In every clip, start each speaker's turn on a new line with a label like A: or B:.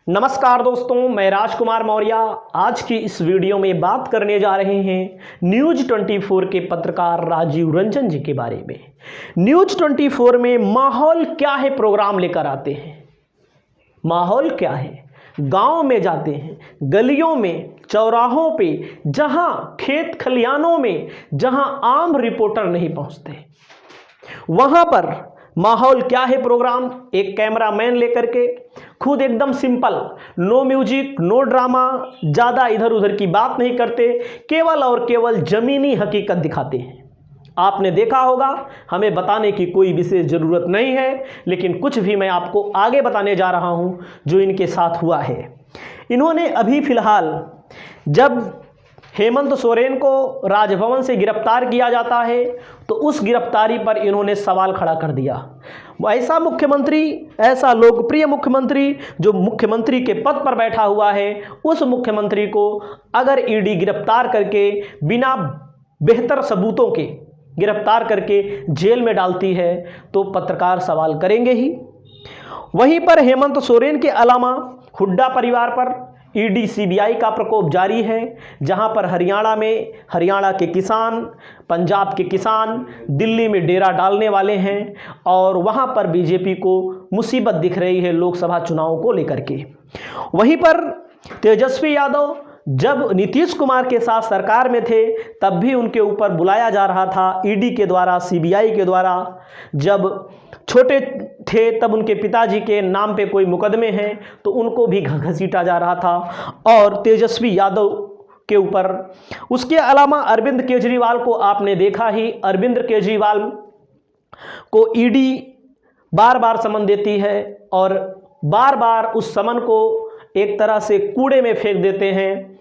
A: नमस्कार दोस्तों, मैं राजकुमार मौर्य आज की इस वीडियो में बात करने जा रहे हैं न्यूज 24 के पत्रकार राजीव रंजन जी के बारे में। न्यूज 24 में माहौल क्या है प्रोग्राम लेकर आते हैं। माहौल क्या है, गांव में जाते हैं, गलियों में, चौराहों पे, जहां खेत खलियानों में जहां आम रिपोर्टर नहीं पहुंचते, वहां पर माहौल क्या है प्रोग्राम एक कैमरामैन लेकर के खुद एकदम simple, no music, no drama, ज़्यादा इधर उधर की बात नहीं करते, केवल और केवल ज़मीनी हकीकत दिखाते हैं। आपने देखा होगा, हमें बताने की कोई विशेष ज़रूरत नहीं है, लेकिन कुछ भी मैं आपको आगे बताने जा रहा हूं जो इनके साथ हुआ है। इन्होंने अभी फ़िलहाल जब हेमंत सोरेन को राजभवन से गिरफ्तार किया जाता है तो उस गिरफ्तारी पर इन्होंने सवाल खड़ा कर दिया। ऐसा मुख्यमंत्री, ऐसा लोकप्रिय मुख्यमंत्री जो मुख्यमंत्री के पद पर बैठा हुआ है, उस मुख्यमंत्री को अगर ईडी गिरफ्तार करके बिना बेहतर सबूतों के गिरफ्तार करके जेल में डालती है तो पत्रकार सवाल करेंगे ही। वहीं पर हेमंत सोरेन के अलावा हुड्डा परिवार पर ईडी सीबीआई का प्रकोप जारी है, जहां पर हरियाणा के किसान, पंजाब के किसान दिल्ली में डेरा डालने वाले हैं और वहां पर बीजेपी को मुसीबत दिख रही है लोकसभा चुनाव को लेकर के। वहीं पर तेजस्वी यादव जब नीतीश कुमार के साथ सरकार में थे तब भी उनके ऊपर बुलाया जा रहा था ईडी के द्वारा, सीबीआई के द्वारा। जब छोटे थे तब उनके पिताजी के नाम पे कोई मुकदमे हैं तो उनको भी घसीटा जा रहा था और तेजस्वी यादव के ऊपर। उसके अलावा अरविंद केजरीवाल को आपने देखा ही, अरविंद केजरीवाल को ईडी बार बार समन देती है और बार बार उस समन को एक तरह से कूड़े में फेंक देते हैं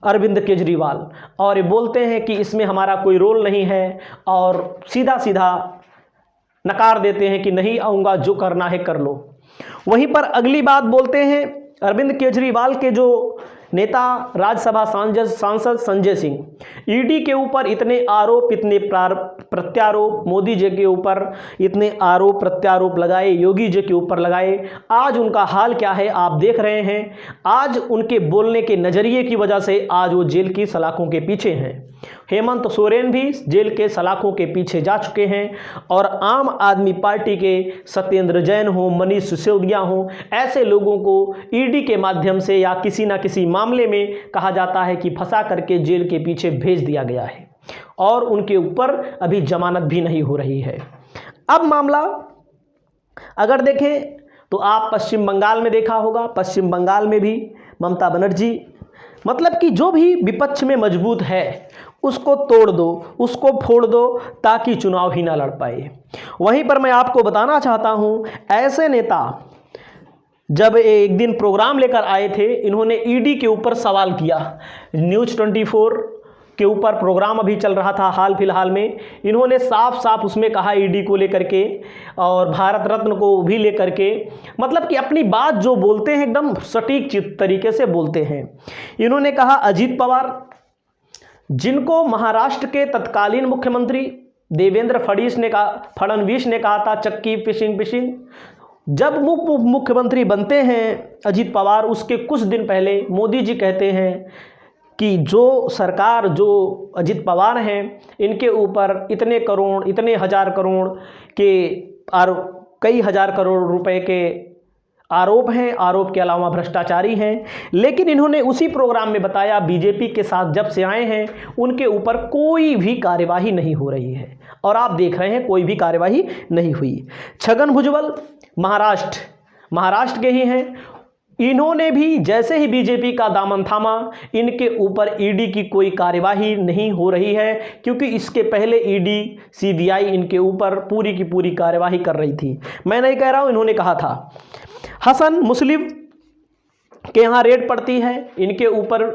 A: अरविंद केजरीवाल और ये बोलते हैं कि इसमें हमारा कोई रोल नहीं है और सीधा सीधा नकार देते हैं कि नहीं आऊँगा, जो करना है कर लो। वहीं पर अगली बात बोलते हैं अरविंद केजरीवाल के जो नेता राज्यसभा सांसद संजय सिंह, ईडी के ऊपर इतने आरोप, इतने प्रत्यारोप, मोदी जी के ऊपर इतने आरोप प्रत्यारोप लगाए, योगी जी के ऊपर लगाए, आज उनका हाल क्या है आप देख रहे हैं। आज उनके बोलने के नज़रिए की वजह से आज वो जेल की सलाखों के पीछे हैं। हेमंत सोरेन भी जेल के सलाखों के पीछे जा चुके हैं और आम आदमी पार्टी के सत्येंद्र जैन हो, मनीष सिसोदिया हो, ऐसे लोगों को ईडी के माध्यम से या किसी ना किसी मामले में कहा जाता है कि फंसा करके जेल के पीछे भेज दिया गया है और उनके ऊपर अभी जमानत भी नहीं हो रही है। अब मामला अगर देखें तो आप पश्चिम बंगाल में देखा होगा, पश्चिम बंगाल में भी ममता बनर्जी, मतलब कि जो भी विपक्ष में मजबूत है उसको तोड़ दो, उसको फोड़ दो ताकि चुनाव ही ना लड़ पाए। वहीं पर मैं आपको बताना चाहता हूं, ऐसे नेता जब एक दिन प्रोग्राम लेकर आए थे, इन्होंने ईडी के ऊपर सवाल किया। न्यूज 24 के ऊपर प्रोग्राम अभी चल रहा था हाल फिलहाल में, इन्होंने साफ साफ उसमें कहा ईडी को लेकर के और भारत रत्न को भी लेकर के, मतलब कि अपनी बात जो बोलते हैं एकदम सटीक तरीके से बोलते हैं। इन्होंने कहा अजीत पवार, जिनको महाराष्ट्र के तत्कालीन मुख्यमंत्री देवेंद्र फडणवीस ने कहा था चक्की फिशिंग, जब मुख्यमंत्री बनते हैं अजीत पवार, उसके कुछ दिन पहले मोदी जी कहते हैं कि जो सरकार, जो अजीत पवार हैं, इनके ऊपर इतने करोड़, इतने हजार करोड़ के कई हजार करोड़ रुपए के आरोप हैं, आरोप के अलावा भ्रष्टाचारी हैं। लेकिन इन्होंने उसी प्रोग्राम में बताया बीजेपी के साथ जब से आए हैं उनके ऊपर कोई भी कार्यवाही नहीं हो रही है और आप देख रहे हैं कोई भी कार्यवाही नहीं हुई। छगन भुजबल महाराष्ट्र के ही हैं, इन्होंने भी जैसे ही बीजेपी का दामन थामा, इनके ऊपर ईडी की कोई कार्यवाही नहीं हो रही है, क्योंकि इसके पहले ईडी सीबीआई इनके ऊपर पूरी की पूरी कार्यवाही कर रही थी। मैं नहीं कह रहा हूं, इन्होंने कहा था। हसन मुस्लिम के यहाँ रेड पड़ती है, इनके ऊपर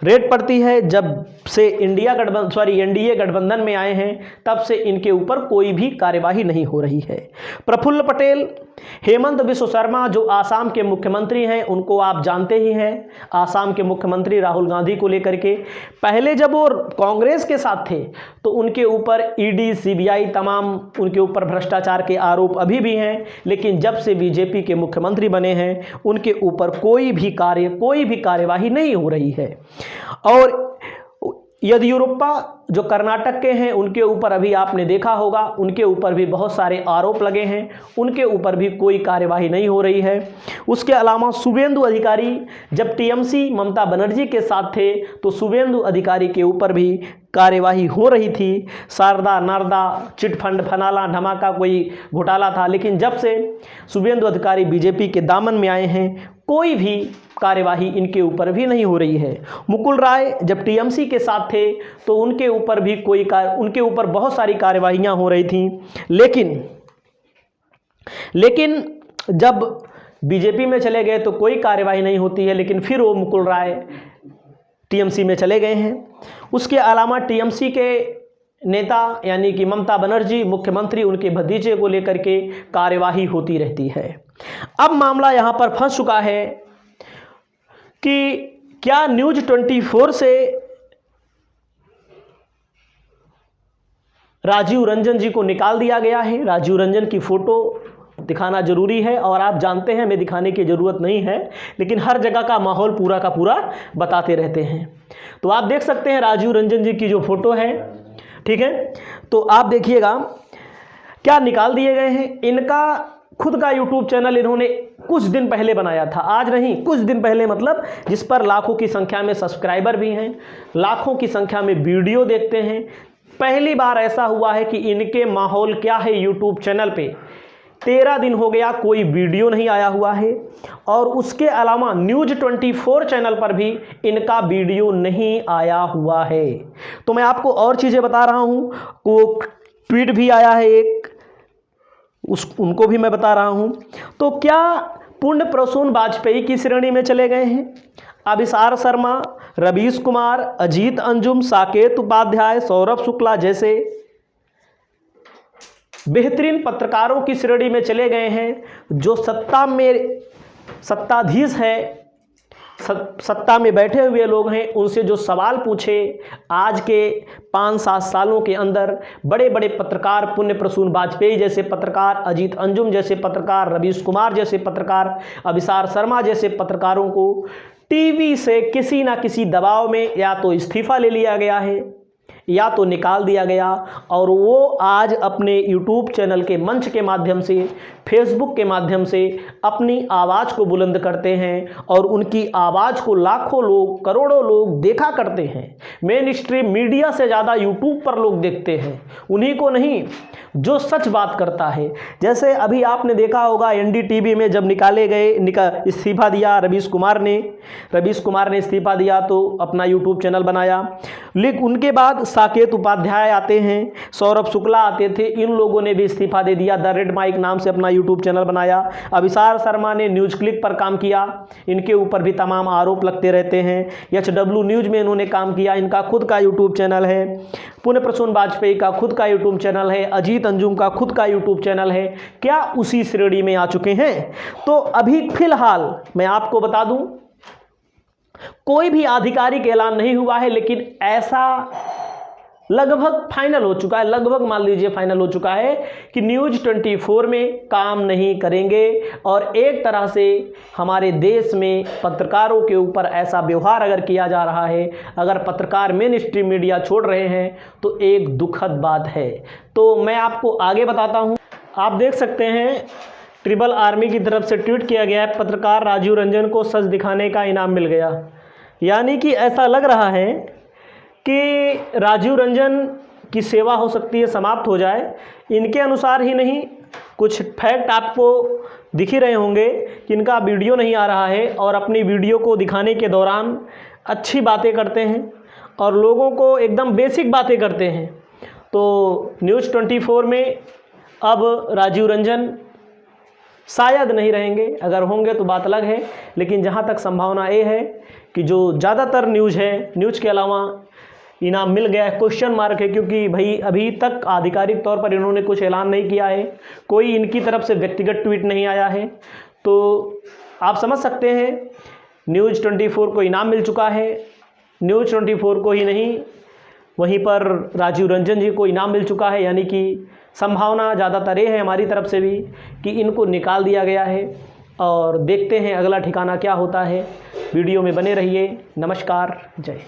A: रेड पड़ती है। जब से एनडीए गठबंधन में आए हैं तब से इनके ऊपर कोई भी कार्यवाही नहीं हो रही है। प्रफुल्ल पटेल, हेमंत बिश्व शर्मा जो आसाम के मुख्यमंत्री हैं, उनको आप जानते ही हैं। आसाम के मुख्यमंत्री राहुल गांधी को लेकर के पहले जब वो कांग्रेस के साथ थे तो उनके ऊपर ईडी, सीबीआई तमाम उनके ऊपर भ्रष्टाचार के आरोप अभी भी हैं, लेकिन जब से बीजेपी के मुख्यमंत्री बने हैं उनके ऊपर कोई भी कार्यवाही नहीं हो रही है। और येदियुरप्पा जो कर्नाटक के हैं, उनके ऊपर अभी आपने देखा होगा, उनके ऊपर भी बहुत सारे आरोप लगे हैं, उनके ऊपर भी कोई कार्यवाही नहीं हो रही है। उसके अलावा शुभेंदु अधिकारी जब टीएमसी ममता बनर्जी के साथ थे तो शुभेंदु अधिकारी के ऊपर भी कार्यवाही हो रही थी। शारदा नारदा चिटफंड फनाला धमाका कोई घोटाला था, लेकिन जब से शुभेंदु अधिकारी बीजेपी के दामन में आए हैं कोई भी कार्यवाही इनके ऊपर भी नहीं हो रही है। मुकुल राय जब टीएमसी के साथ थे तो उनके ऊपर भी उनके ऊपर बहुत सारी कार्यवाहियां हो रही थीं, लेकिन जब बीजेपी में चले गए तो कोई कार्यवाही नहीं होती है, लेकिन फिर वो मुकुल राय टीएमसी में चले गए हैं। उसके अलावा टीएमसी के नेता यानी कि ममता बनर्जी मुख्यमंत्री, उनके भतीजे को लेकर के कार्यवाही होती रहती है। अब मामला यहां पर फंस चुका है कि क्या न्यूज 24 से राजीव रंजन जी को निकाल दिया गया है। राजीव रंजन की फोटो दिखाना जरूरी है और आप जानते हैं हमें दिखाने की ज़रूरत नहीं है, लेकिन हर जगह का माहौल पूरा का पूरा बताते रहते हैं। तो आप देख सकते हैं राजीव रंजन जी की जो फोटो है, ठीक है, तो आप देखिएगा क्या निकाल दिए गए हैं। इनका खुद का यूट्यूब चैनल इन्होंने कुछ दिन पहले बनाया था, आज नहीं कुछ दिन पहले, मतलब जिस पर लाखों की संख्या में सब्सक्राइबर भी हैं, लाखों की संख्या में वीडियो देखते हैं। पहली बार ऐसा हुआ है कि इनके माहौल क्या है यूट्यूब चैनल पे 13 दिन हो गया कोई वीडियो नहीं आया हुआ है। और उसके अलावा न्यूज 24 चैनल पर भी इनका वीडियो नहीं आया हुआ है। तो मैं आपको और चीज़ें बता रहा हूँ, वो ट्वीट भी आया है एक, उनको भी मैं बता रहा हूँ। तो क्या पुण्य प्रसून वाजपेयी की श्रेणी में चले गए हैं? अभिसार शर्मा, रवीश कुमार, अजीत अंजुम, साकेत उपाध्याय, सौरभ शुक्ला जैसे बेहतरीन पत्रकारों की श्रेणी में चले गए हैं, जो सत्ताधीश है, सत्ता में बैठे हुए लोग हैं, उनसे जो सवाल पूछे आज के 5-7 सालों के अंदर बड़े बड़े पत्रकार, पुण्य प्रसून वाजपेयी जैसे पत्रकार, अजीत अंजुम जैसे पत्रकार, रवीश कुमार जैसे पत्रकार, अभिसार शर्मा जैसे पत्रकारों को टीवी से किसी ना किसी दबाव में या तो इस्तीफा ले लिया गया है या तो निकाल दिया गया, और वो आज अपने यूट्यूब चैनल के मंच के माध्यम से, फेसबुक के माध्यम से अपनी आवाज़ को बुलंद करते हैं और उनकी आवाज़ को लाखों लोग, करोड़ों लोग देखा करते हैं। मेन स्ट्रीम मीडिया से ज़्यादा यूट्यूब पर लोग देखते हैं, उन्हीं को नहीं जो सच बात करता है। जैसे अभी आपने देखा होगा एनडीटीवी में जब इस्तीफा दिया रवीश कुमार ने इस्तीफा दिया तो अपना यूट्यूब चैनल बनाया, लेकिन उनके बाद साकेत उपाध्याय आते हैं, सौरभ शुक्ला आते थे, इन लोगों ने भी इस्तीफा दे दिया, द रेड माइक नाम से अपना यूट्यूब चैनल बनाया। अभिसार शर्मा ने न्यूज़ क्लिक पर काम किया, इनके ऊपर भी तमाम आरोप लगते रहते हैं। HW न्यूज़ में इन्होंने काम किया, इनका खुद का यूट्यूब चैनल है। पुण्य प्रसून वाजपेयी का खुद का यूट्यूब चैनल है, अजीत अंजुम का खुद का यूट्यूब चैनल है। क्या उसी श्रेणी में आ चुके हैं? तो अभी फिलहाल मैं आपको बता दूं कोई भी आधिकारिक ऐलान नहीं हुआ है, लेकिन ऐसा लगभग फाइनल हो चुका है, लगभग मान लीजिए फाइनल हो चुका है कि न्यूज 24 में काम नहीं करेंगे। और एक तरह से हमारे देश में पत्रकारों के ऊपर ऐसा व्यवहार अगर किया जा रहा है, अगर पत्रकार मेन स्ट्रीम मीडिया छोड़ रहे हैं तो एक दुखद बात है। तो मैं आपको आगे बताता हूं। आप देख सकते हैं ट्रिपल आर्मी की तरफ से ट्वीट किया गया है, पत्रकार राजीव रंजन को सच दिखाने का इनाम मिल गया। यानी कि ऐसा लग रहा है कि राजीव रंजन की सेवा हो सकती है समाप्त हो जाए। इनके अनुसार ही नहीं, कुछ फैक्ट आपको दिख ही रहे होंगे कि इनका वीडियो नहीं आ रहा है और अपनी वीडियो को दिखाने के दौरान अच्छी बातें करते हैं और लोगों को एकदम बेसिक बातें करते हैं। तो न्यूज़ 24 में अब राजीव रंजन शायद नहीं रहेंगे, अगर होंगे तो बात अलग है, लेकिन जहाँ तक संभावना ये है कि जो ज़्यादातर न्यूज़ है, न्यूज़ के अलावा इनाम मिल गया है, क्वेश्चन मार्क है, क्योंकि भाई अभी तक आधिकारिक तौर पर इन्होंने कुछ ऐलान नहीं किया है, कोई इनकी तरफ से व्यक्तिगत ट्वीट नहीं आया है। तो आप समझ सकते हैं न्यूज़ 24 को इनाम मिल चुका है। न्यूज़ 24 को ही नहीं, वहीं पर राजीव रंजन जी को इनाम मिल चुका है, यानी कि संभावना ज़्यादातर ये है हमारी तरफ से भी कि इनको निकाल दिया गया है। और देखते हैं अगला ठिकाना क्या होता है। वीडियो में बने रहिए। नमस्कार, जय।